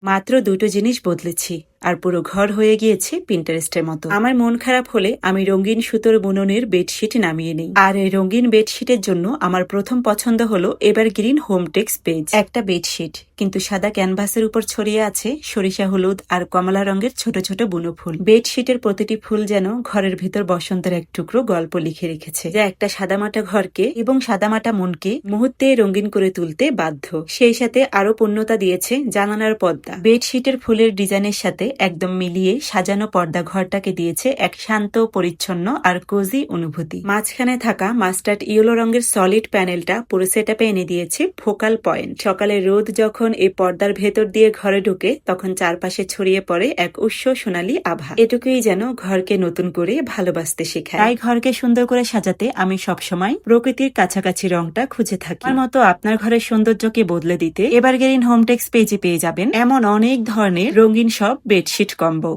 মাত্র দুটো জিনিস বদলেছি আর পুরো ঘর হয়ে গিয়েছে পিন্টারেস্টের মতো। আমার মন খারাপ হলে আমি রঙিন সুতোর বুননের বেডশিট নামিয়ে নিই। আর এই রঙিন বেডশিটের জন্য আমার প্রথম পছন্দ হলো এভারগ্রিন হোমটেক্স পেজ। একটা বেডশিট কিন্তু সাদা ক্যানভাসের উপর ছড়িয়ে আছে সরিষা হলুদ আর কমলা রঙের ছোট ছোট বুনো ফুল। বেডশিটের প্রতিটি ফুল যেন ঘরের ভিতর বসন্তের এক টুকরো গল্প লিখে রেখেছে, যা একটা সাদামাটা ঘরকে এবং সাদামাটা মনকে মুহূর্তে রঙিন করে তুলতে বাধ্য। সেই সাথে আরো পূর্ণতা দিয়েছে জানালার পর্দা। বেডশিটের ফুলের ডিজাইনের সাথে একদম মিলিয়ে সাজানো পর্দা ঘরটাকে দিয়েছে এক শান্ত, পরিচ্ছন্ন আর কোজি অনুভূতি। মাঝখানে থাকা মাস্টার্ড ইয়েলো রঙের সলিড প্যানেলটা পুরো সেটআপে এনে দিয়েছে ফোকাল পয়েন্ট। সকালে রোদ যখন এই পর্দার ভেতর দিয়ে ঘরে ঢুকে তখন চারপাশে ছড়িয়ে পড়ে এক উষ্ণ সোনালী আভা। এটুকুই যেন ঘরকে নতুন করে ভালোবাসতে শেখায়। তাই ঘরকে সুন্দর করে সাজাতে আমি সবসময় প্রকৃতির কাছাকাছি রংটা খুঁজে থাকি। আমার মতো আপনার ঘরের সৌন্দর্যকে বদলে দিতে এভারগ্রিন হোমটেক্স পেজে পেয়ে যাবেন এমন অনেক ধরনের রঙিন সব বেডশিট কম্বো।